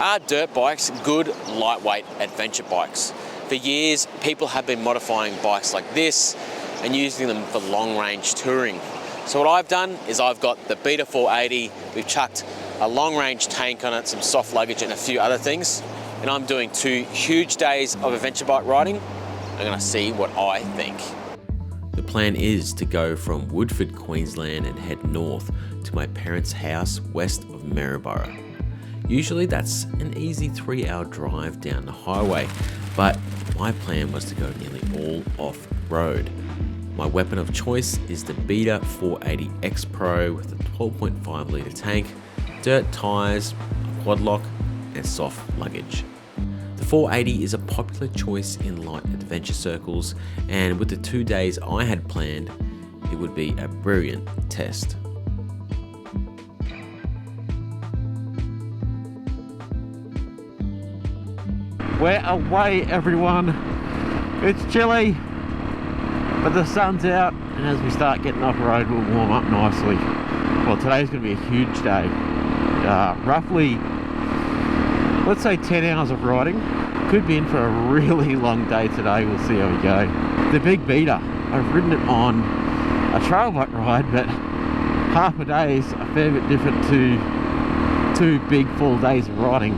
Are dirt bikes good, lightweight adventure bikes? For years, people have been modifying bikes like this and using them for long-range touring. So what I've done is I've got the Beta 480, we've chucked a long-range tank on it, some soft luggage and a few other things, and I'm doing 2 huge days of adventure bike riding. I'm gonna see what I think. The plan is to go from Woodford, Queensland and head north to my parents' house west of Maryborough. Usually that's an easy 3-hour drive down the highway, but my plan was to go nearly all off-road. My weapon of choice is the Beta 480 X Pro with a 12.5 litre tank, dirt tyres, a quad lock and soft luggage. The 480 is a popular choice in light adventure circles, and with the 2 days I had planned, it would be a brilliant test. We're away, everyone. It's chilly, but the sun's out, and as we start getting off road, we'll warm up nicely. Well, today's going to be a huge day. Roughly, let's say 10 hours of riding. Could be in for a really long day today. We'll see how we go. The big Beta, I've ridden it on a trail bike ride, but half a day is a fair bit different to 2 big full days of riding.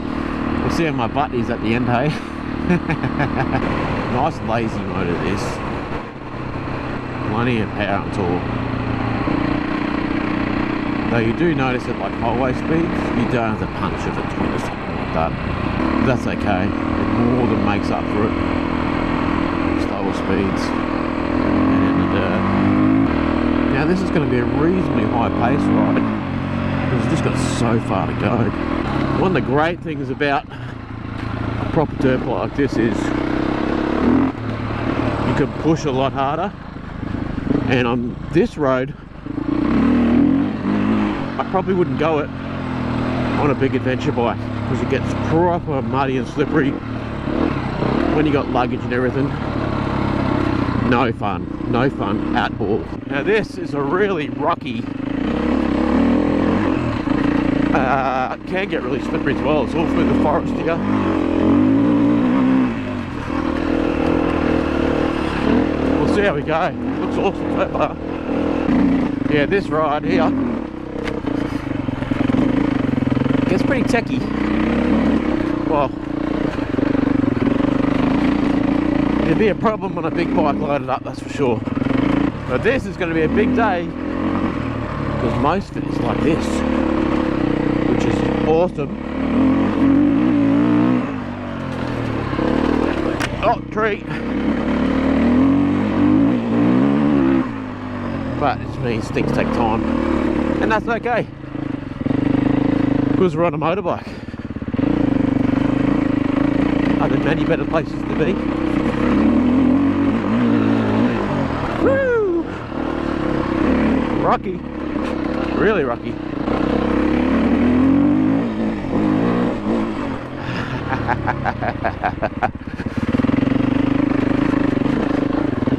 We'll see how my butt is at the end, hey? Nice lazy motor this. Plenty of power and torque. Though you do notice at like highway speeds, you don't have to punch of a twin or something like that. But that's okay. It more than makes up for it. Slower speeds. And in the dirt. Now this is going to be a reasonably high pace ride, because it's just got so far to go. One of the great things about a proper dirt bike like this is you can push a lot harder, and on this road I probably wouldn't go it on a big adventure bike because it gets proper muddy and slippery when you got luggage and everything. No fun at all. Now this is a really rocky, can get really slippery as well. It's all through the forest here. We'll see how we go. Looks awesome so far. Yeah, this ride here gets pretty techy. Well, it'd be a problem on a big bike loaded up, that's for sure. But this is going to be a big day because most of it is like this, which is awesome. Oh, tree. But it means things take time, and that's okay because we're on a motorbike. Are there many better places to be? Woo! Rocky, really rocky.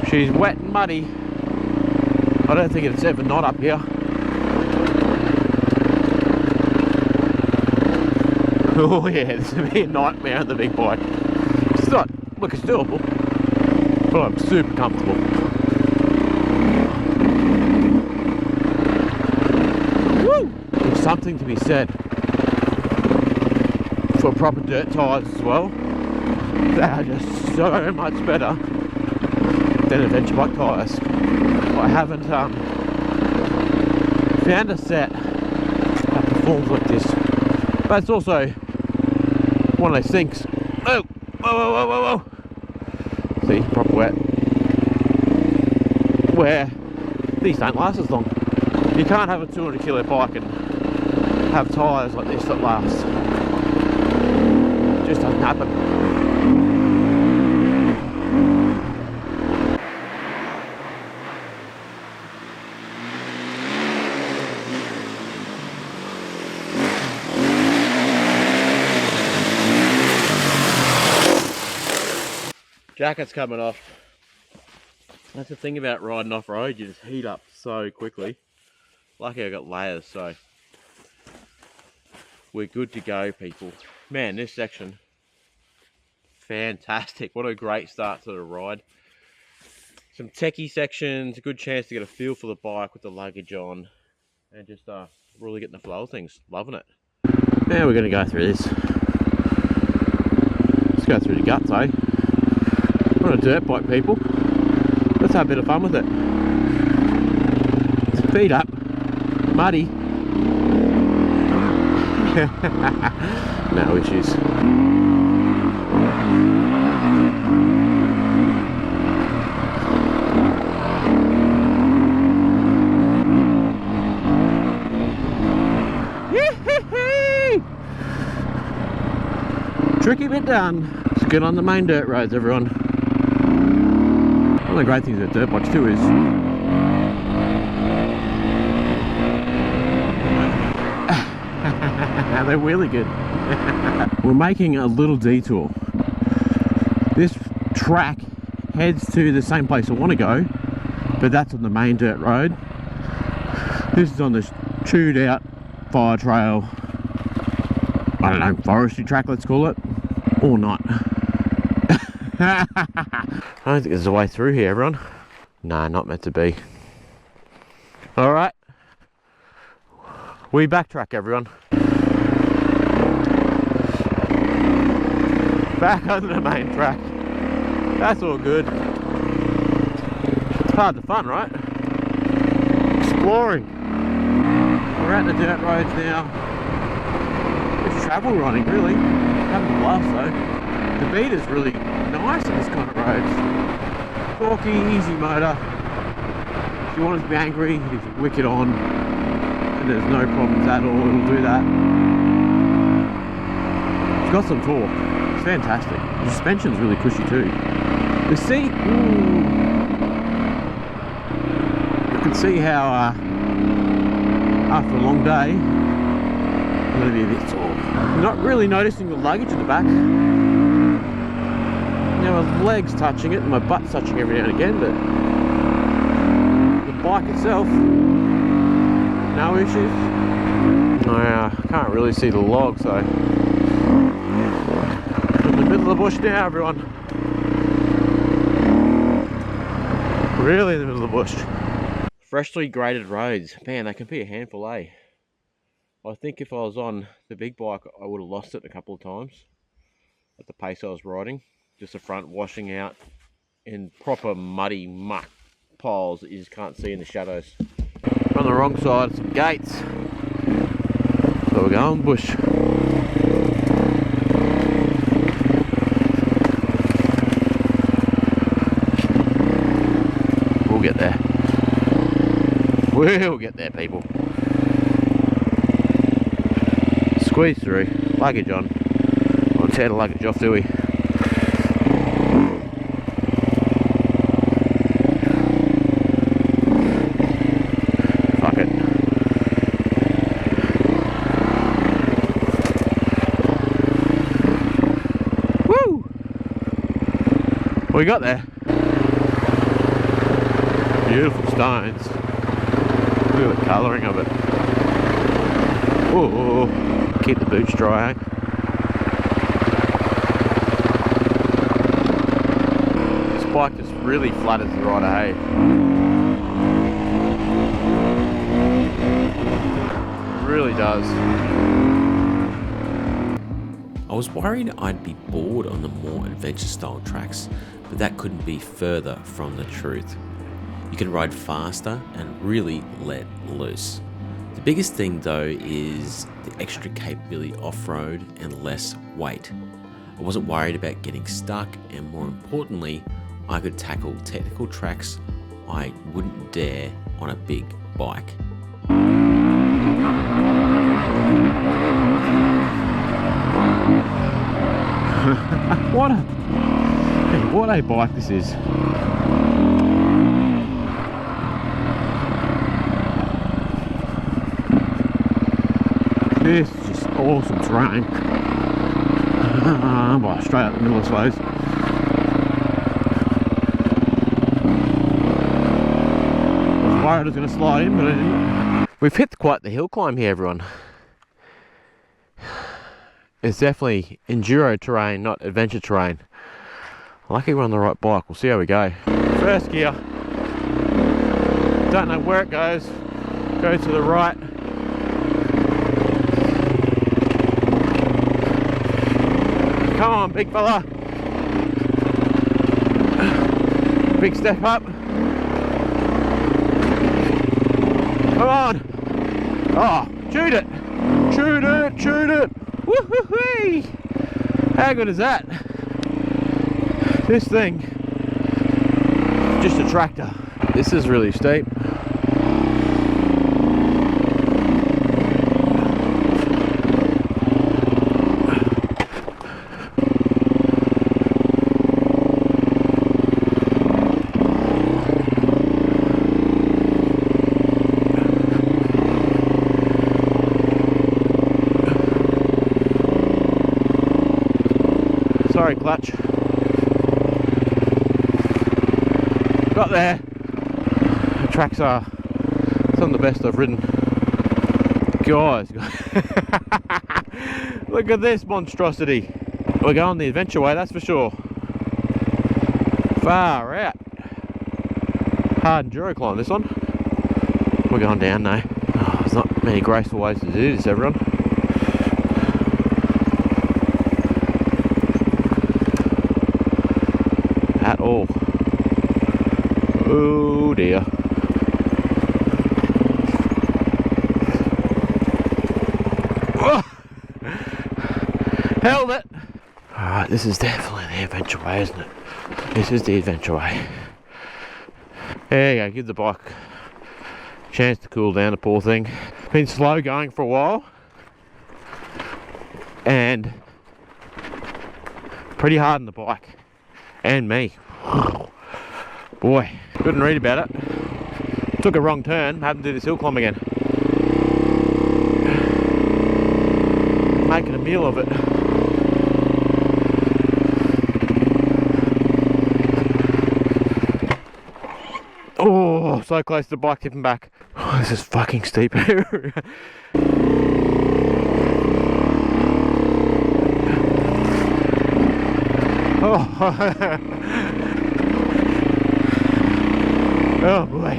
She's wet and muddy. I don't think it's ever not up here. Oh yeah, this would be a nightmare on the big bike. It's not, look, it's doable, but I'm super comfortable. Woo! There's something to be said for proper dirt tyres as well. They are just so much better than adventure bike tyres. I haven't found a set that performs like this, but it's also one of those things. Oh, whoa, whoa, whoa, whoa! See, proper wet. Where these don't last as long. You can't have a 200 kilo bike and have tyres like this that last. It just doesn't happen. Jacket's coming off. That's the thing about riding off-road, you just heat up so quickly. Lucky I got layers, so we're good to go, people. Man, this section, fantastic. What a great start to the ride. Some techie sections, a good chance to get a feel for the bike with the luggage on, and just really getting the flow of things. Loving it. Now we're going to go through this. Let's go through the guts, eh? We're on a dirt bike, people. Let's have a bit of fun with it. Feet up, muddy. No issues. Tricky bit done. Let's get on the main dirt roads, everyone. One of the great things about dirt bikes too is they're really good. We're making a little detour. This track heads to the same place I want to go, but that's on the main dirt road. This is on this chewed out fire trail, I don't know, forestry track, let's call it, or not. I don't think there's a way through here, everyone. No, not meant to be. Alright, we backtrack, everyone. Back on the main track. That's all good. It's part of the fun, right? Exploring. We're at the dirt roads now. It's travel running, really. Having a blast though. The beat is really nice on this kind of roads. Torquey, easy motor. If you want it to be angry, you can wick it on, and there's no problems at all. It'll do that. It's got some torque. It's fantastic. The suspension's really cushy too. The seat, you can see how after a long day I'm going to be a bit sore. Not really noticing the luggage at the back. Now my legs touching it and my butt's touching every now and again, but the bike itself, no issues. I can't really see the log, so in the middle of the bush now, everyone. Really in the middle of the bush. Freshly graded roads. Man, they can be a handful, eh? I think if I was on the big bike, I would have lost it a couple of times at the pace I was riding. Just the front washing out in proper muddy muck piles that you just can't see in the shadows. We're on the wrong side of some gates. So we're going bush. We'll get there. We'll get there, people. Squeeze through. Luggage on. I'll tear the luggage off, do we? Fuck it. Woo! What we got there? Beautiful stones. Look at the colouring of it. Oh, keep the boots dry, eh? This bike just really flatters the rider, hey? It really does. I was worried I'd be bored on the more adventure style tracks, but that couldn't be further from the truth. You can ride faster and really let loose. The biggest thing though is the extra capability off-road and less weight. I wasn't worried about getting stuck, and more importantly, I could tackle technical tracks I wouldn't dare on a big bike. What a bike this is. This is just awesome terrain. Well, straight out the middle, I suppose. I was worried I was going to slide in, but I didn't. We've hit quite the hill climb here, everyone. It's definitely enduro terrain, not adventure terrain. Lucky we're on the right bike. We'll see how we go. First gear. Don't know where it goes. Go to the right. Come on, big fella. Big step up. Come on. Oh, shoot it. Shoot it, shoot it. Woo-hoo-wee. How good is that? This thing, just a tractor. This is really steep. Sorry, clutch. Got there. The tracks are some of the best I've ridden. Guys, look at this monstrosity. We're going the adventure way, that's for sure. Far out. Hard enduro climb, this one. We're going down though. Oh, there's not many graceful ways to do this, everyone. At all. Oh dear. Oh! Held it! Alright, this is definitely the adventure way, isn't it? This is the adventure way. There you go, give the bike a chance to cool down, the poor thing. Been slow going for a while. And pretty hard on the bike. And me. Boy, couldn't read about it. Took a wrong turn, had to do this hill climb again. Making a meal of it. Oh, so close to the bike tipping back. Oh, this is fucking steep. Oh. Oh boy.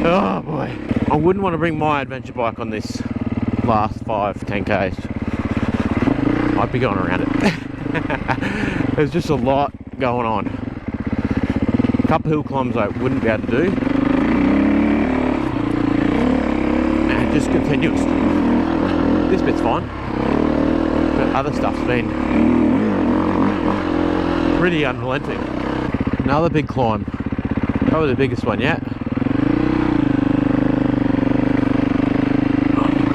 Oh boy. I wouldn't want to bring my adventure bike on this last 5-10 k's. I'd be going around it. There's just a lot going on. A couple hill climbs I wouldn't be able to do. And just continuous. This bit's fine. But other stuff's been pretty unrelenting. Another big climb. Probably the biggest one yet.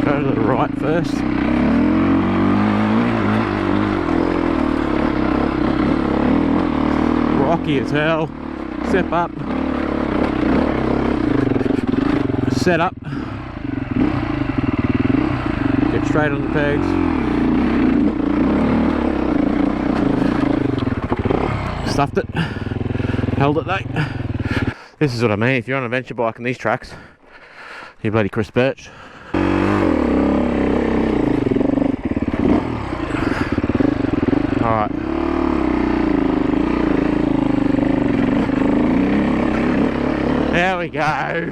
Go to the right first. Rocky as hell. Step up. Set up. Get straight on the pegs. Stuffed it. Held it though. This is what I mean, if you're on an adventure bike on these tracks, you bloody Chris Birch. Alright. There we go.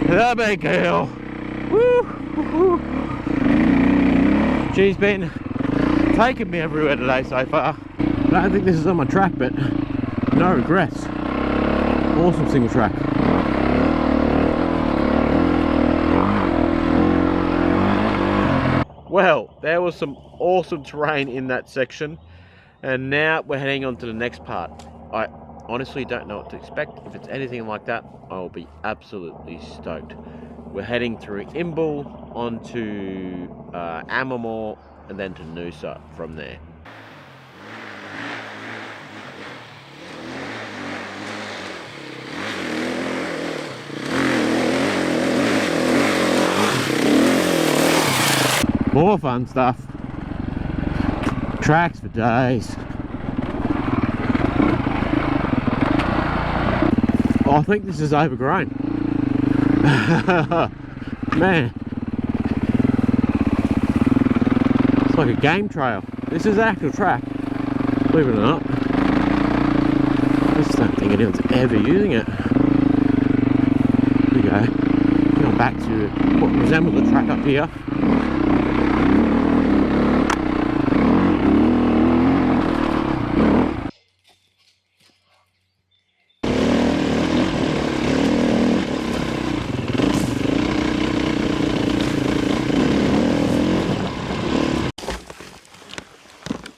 The big hill. Woo! She's been taking me everywhere today so far. I don't think this is on my track, but no regrets. Awesome single track. Well, there was some awesome terrain in that section, and now we're heading on to the next part. I honestly don't know what to expect. If it's anything like that, I'll be absolutely stoked. We're heading through Imbil onto Ammermoor and then to Noosa from there. More fun stuff. Tracks for days. Oh, I think this is overgrown. Man. like a game trail. This is an actual track, believe it or not. I just don't think anyone's ever using it. Here we go. Going back to what resembles a track up here.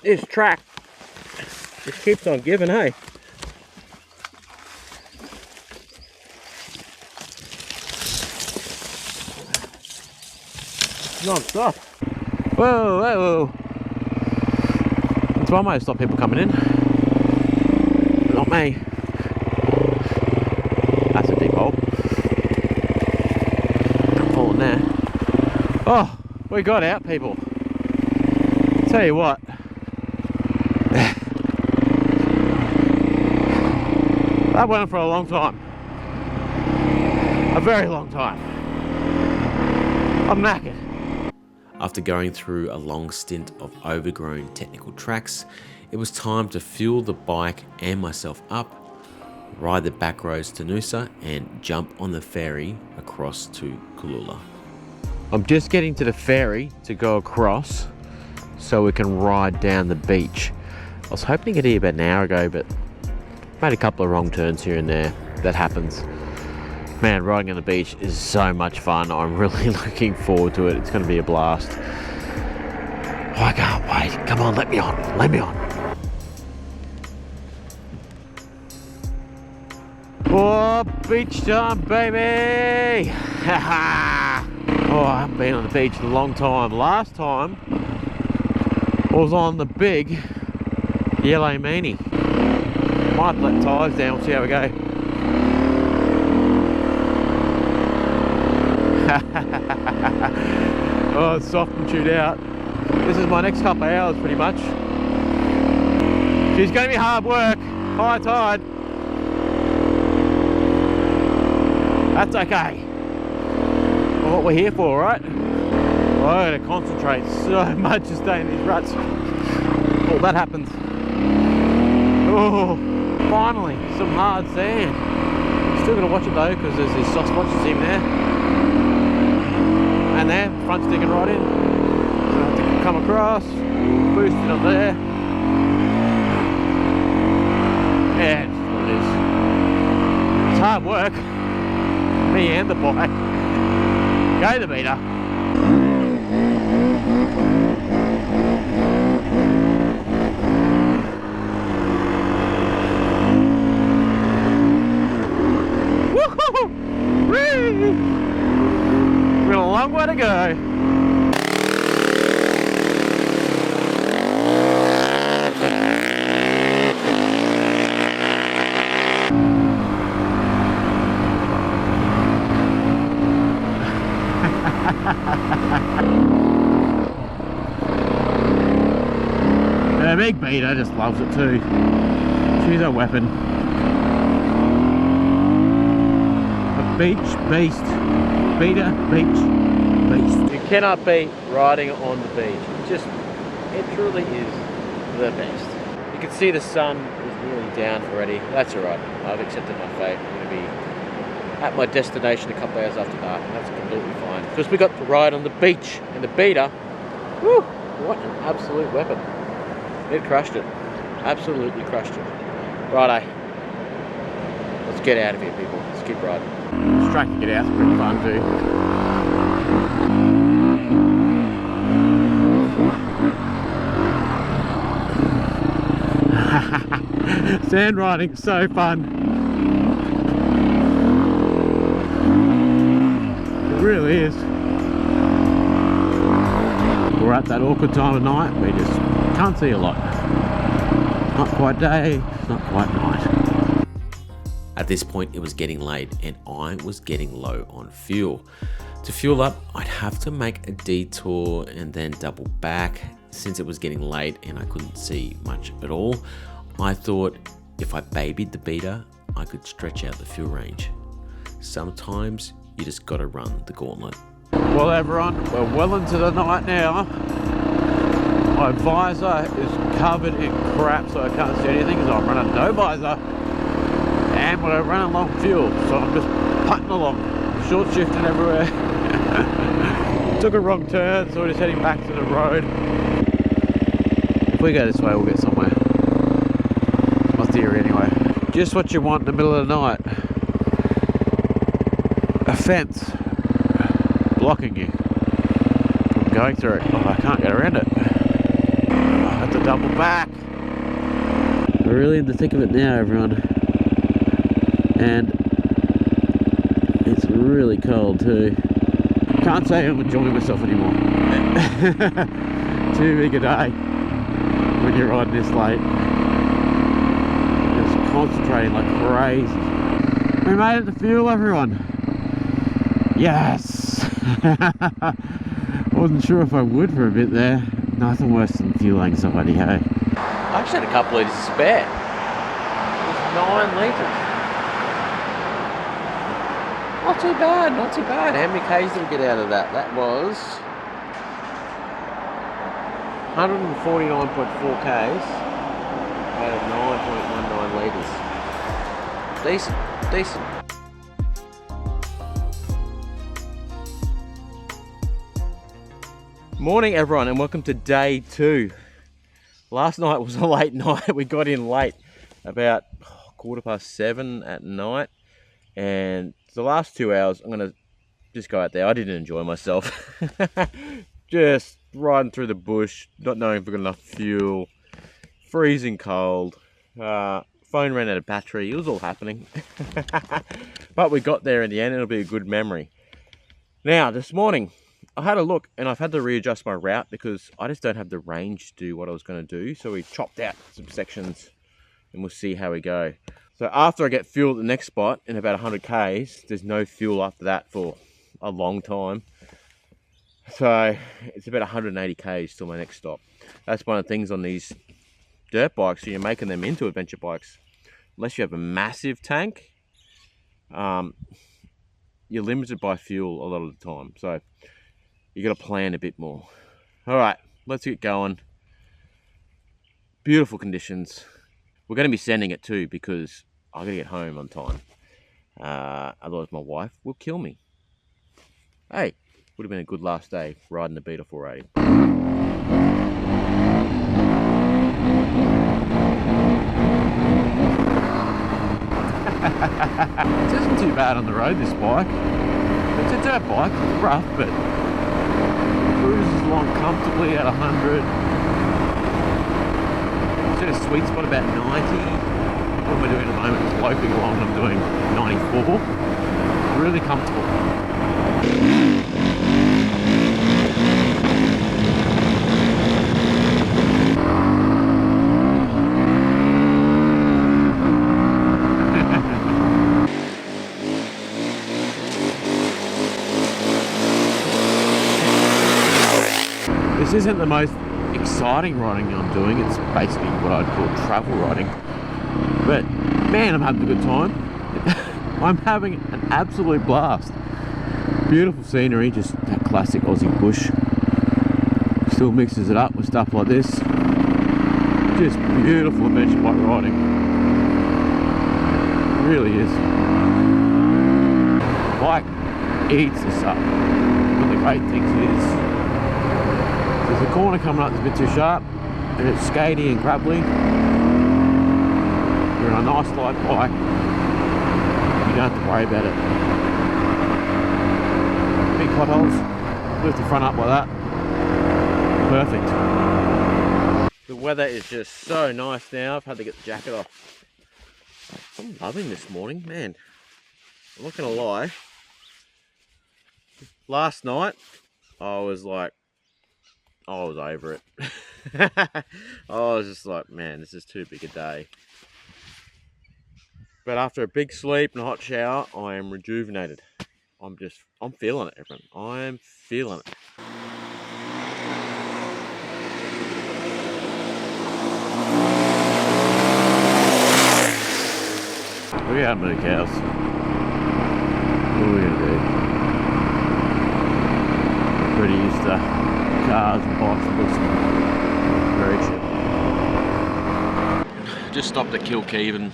This track just keeps on giving, hey? Non-stop. Whoa, whoa, whoa. That's one way to stop people coming in. But not me. That's a deep hole. I'm falling there. Oh, we got out, people. Tell you what. That went on for a long time. A very long time. I'm knackered. After going through a long stint of overgrown technical tracks, it was time to fuel the bike and myself up, ride the back roads to Noosa and jump on the ferry across to Kulula. I'm just getting to the ferry to go across so we can ride down the beach. I was hoping to get here about an hour ago, but made a couple of wrong turns here and there. That happens. Man, riding on the beach is so much fun. I'm really looking forward to it. It's going to be a blast. Oh, I can't wait. Come on, let me on. Let me on. Oh, beach time, baby! Oh, I haven't been on the beach in a long time. Last time I was on the big yellow meanie. Might let tyres down, we'll see how we go. Oh, it's soft and chewed out. This is my next couple of hours pretty much. She's going to be hard work, high tide. That's okay. Well, what we're here for, right? Well, I gotta concentrate so much to stay in these ruts. Oh, that happens. Oh, finally, some hard sand. Still gonna watch it though, because there's these soft spots, you see them there. And there, front's digging right in. So I have to come across, boost it up there. Yeah, it's what it is. It's hard work. Me and the bike. Go the beater. Woohoo! Whee! We've got a long way to go. The big beater just loves it too. She's a weapon. A beach beast. Beater, beach beast. You cannot beat riding on the beach. It truly is the best. You can see the sun is nearly down already. That's alright. I've accepted my fate. I'm going to be at my destination a couple hours after dark, and that's completely fine. Because we got to ride on the beach, and the beater, whew, what an absolute weapon. It crushed it. Absolutely crushed it. Righto. Let's get out of here, people. Let's keep riding. This track to get out is pretty fun too. Sand riding, so fun. It really is. We're at that awkward time of night. We just can't see a lot. Not quite day, not quite night. At this point, it was getting late and I was getting low on fuel. To fuel up, I'd have to make a detour and then double back. Since it was getting late and I couldn't see much at all, I thought if I babied the beater, I could stretch out the fuel range. Sometimes you just gotta run the gauntlet. Well everyone, we're well into the night now. My visor is covered in crap, so I can't see anything because I'm running no visor. And we're running low fuel, so I'm just putting along, short shifting everywhere. Took a wrong turn, so we're just heading back to the road. If we go this way, we'll get somewhere. It's my theory anyway. Just what you want in the middle of the night. A fence blocking you from going through it. Oh, I can't get around it. I have to double back. We're really in the thick of it now, everyone. And it's really cold too. Can't say I'm enjoying myself anymore. Too big a day when you're riding this late. Just concentrating like crazy. We made it to fuel, everyone. Yes. I wasn't sure if I would for a bit there. Nothing worse than fuel anxiety, hey? I actually had a couple litres spare. It was 9 litres. Not too bad, not too bad. How many Ks did we get out of that? That was 149.4 Ks out of 9.19 litres. Decent, decent. Morning everyone and welcome to day 2. Last night was a late night. We got in late, about 7:15 at night, and the last 2 hours I'm gonna just go out there. I didn't enjoy myself. Just riding through the bush, not knowing if we got enough fuel, freezing cold, phone ran out of battery. It was all happening. But we got there in the end. It'll be a good memory. Now this morning I had a look and I've had to readjust my route because I just don't have the range to do what I was going to do. So we chopped out some sections and we'll see how we go. So after I get fuel at the next spot in about 100 Ks, there's no fuel after that for a long time. So it's about 180 Ks till my next stop. That's one of the things on these dirt bikes, so you're making them into adventure bikes. Unless you have a massive tank, you're limited by fuel a lot of the time. So you got to plan a bit more. All right, let's get going. Beautiful conditions. We're going to be sending it too because I got to get home on time. Otherwise my wife will kill me. Hey, would have been a good last day riding the Beta 480. It isn't too bad on the road, this bike. It's a dirt bike, it's rough, but cruises along comfortably at 100. It's at a sweet spot about 90. What we're doing at the moment is loping along, I'm doing 94. Really comfortable. This isn't the most exciting riding I'm doing. It's basically what I'd call travel riding. But man, I'm having a good time. I'm having an absolute blast. Beautiful scenery, just that classic Aussie bush. Still mixes it up with stuff like this. Just beautiful adventure bike riding. It really is. The bike eats us up. One of the great things is there's a corner coming up that's a bit too sharp and it's skatey and gravelly. You're on a nice light bike, you don't have to worry about it. Big potholes, lift the front up like that, perfect. The weather is just so nice now. I've had to get the jacket off. I'm loving this morning, man. I'm not gonna lie, last night I was over it. I was just like, man, this is too big a day. But after a big sleep and a hot shower, I am rejuvenated. I'm feeling it, everyone. I'm feeling it. Look at how many cows. What are we gonna do? Pretty used to cars and bikes and books. just stopped at Kilkeven.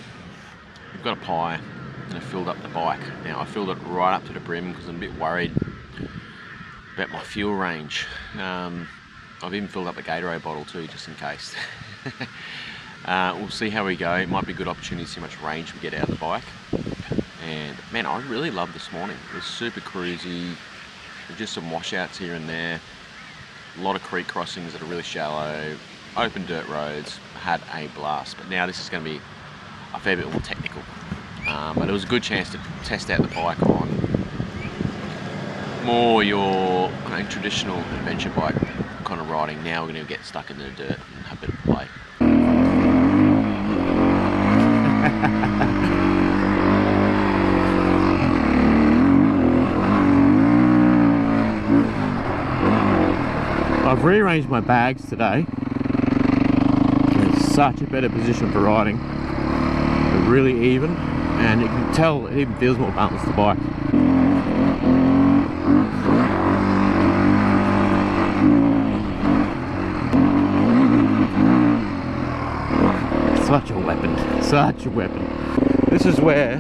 We've got a pie and I filled up the bike. Now I filled it right up to the brim because I'm a bit worried about my fuel range. I've even filled up a Gatorade bottle too, just in case. We'll see how we go. It might be a good opportunity to see how much range we get out of the bike. And man, I really loved this morning. It was super cruisy. There's just some washouts here and there. A lot of creek crossings that are really shallow. Open dirt roads. I had a blast. But now this is going to be a fair bit more technical. But it was a good chance to test out the bike on more your kind of traditional adventure bike kind of riding. Now we're going to get stuck in the dirt and have a bit of play. I've rearranged my bags today. It's such a better position for riding. They're really even, and you can tell it even feels more balanced, the bike. Such a weapon, such a weapon. This is where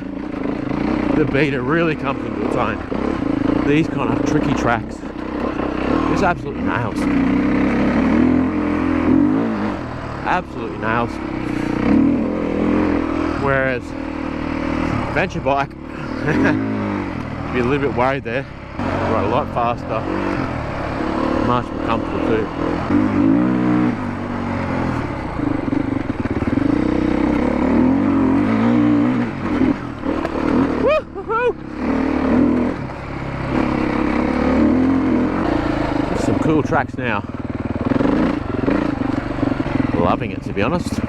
the Beta really comes into its own. These kind of tricky tracks. This absolutely nails. Absolutely nails. Whereas adventure bike, be a little bit worried there. Ride a lot faster, much more comfortable too. Cool tracks now. Loving it, to be honest.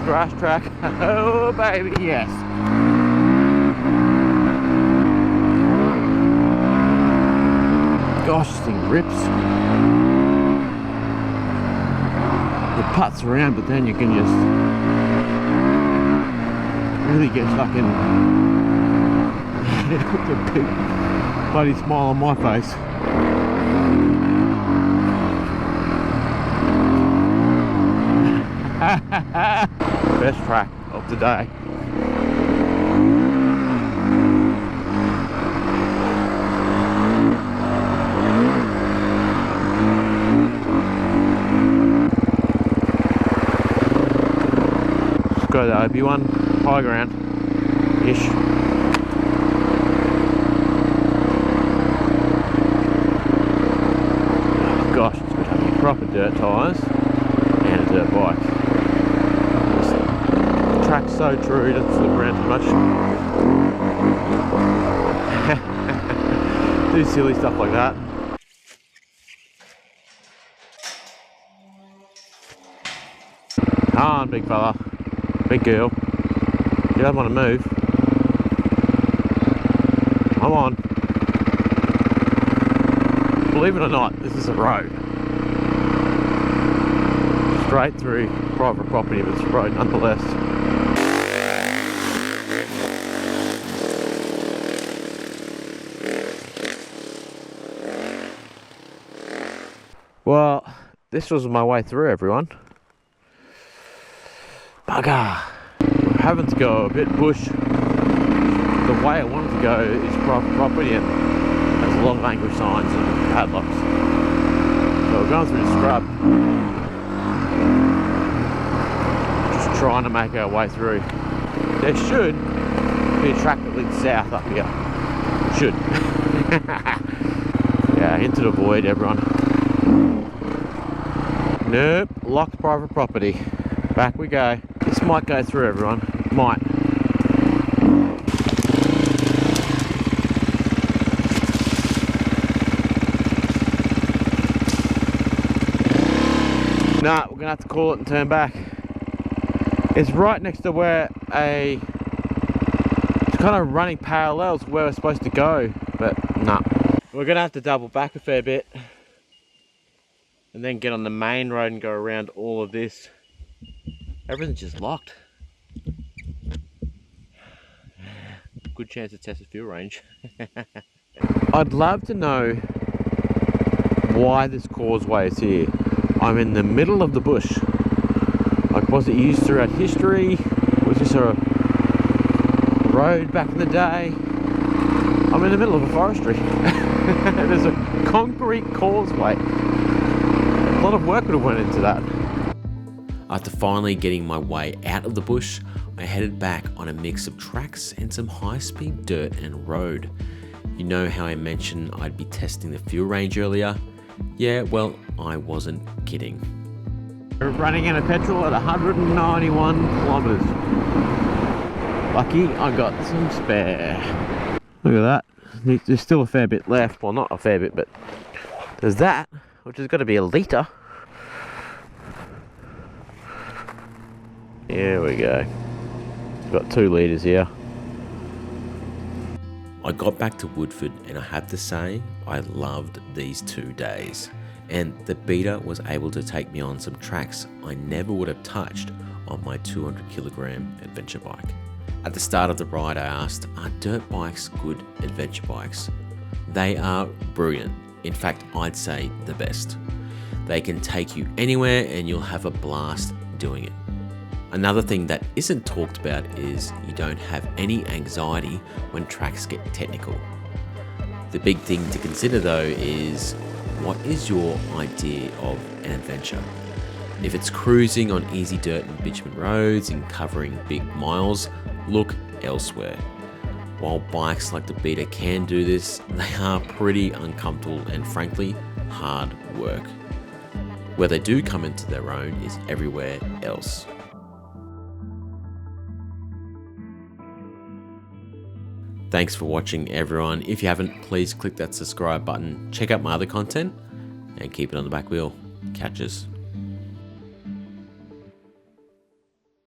Grass track. Oh baby, yes. Gosh, this thing rips. It putts around, but then you can just really get stuck in. It puts a big bloody smile on my face. Best track of the day. Let's go to OB1 high ground ish. Oh gosh, it's good having proper dirt tyres and a dirt bike. Track's so true, it doesn't slip around too much. Do silly stuff like that. Come on, big fella. Big girl. You don't want to move. Come on. Believe it or not, this is a road. Straight through private property, but it's a road nonetheless. Well, this was my way through, everyone. Bugger! We're having to go a bit bush. The way I wanted to go is private property and there's a lot of angry signs and padlocks. So we're going through the scrub. Just trying to make our way through. There should be a track that leads south up here. Should. Yeah, into the void, everyone. Nope, locked private property. Back we go. This might go through, everyone. Might. Nah, we're gonna have to call it and turn back. It's right next to where a kind of running parallel to where we're supposed to go, but nah. We're gonna have to double back a fair bit and then get on the main road and go around all of this. Everything's just locked. Good chance to test the fuel range. I'd love to know why this causeway is here. I'm in the middle of the bush. Like, was it used throughout history? Was this a road back in the day? I'm in the middle of a forestry. There's a concrete causeway. A lot of work would have went into that. After finally getting my way out of the bush, I headed back on a mix of tracks and some high-speed dirt and road. You know how I mentioned I'd be testing the fuel range earlier? Yeah, well, I wasn't kidding. We're running out of petrol at 191 kilometers. Lucky I got some spare. Look at that. There's still a fair bit left. Well, not a fair bit, but there's that, which has got to be a litre. Here we go. Got 2 litres here. I got back to Woodford and I have to say I loved these 2 days, and the Beta was able to take me on some tracks I never would have touched on my 200 kilogram adventure bike. At the start of the ride I asked, are dirt bikes good adventure bikes? They are brilliant. In fact, I'd say the best. They can take you anywhere and you'll have a blast doing it. Another thing that isn't talked about is you don't have any anxiety when tracks get technical. The big thing to consider though is, what is your idea of an adventure? If it's cruising on easy dirt and bitumen roads and covering big miles, look elsewhere. While bikes like the Beta can do this, they are pretty uncomfortable and frankly hard work. Where they do come into their own is everywhere else. Thanks for watching, everyone. If you haven't, please click that subscribe button, check out my other content, and keep it on the back wheel. Catches.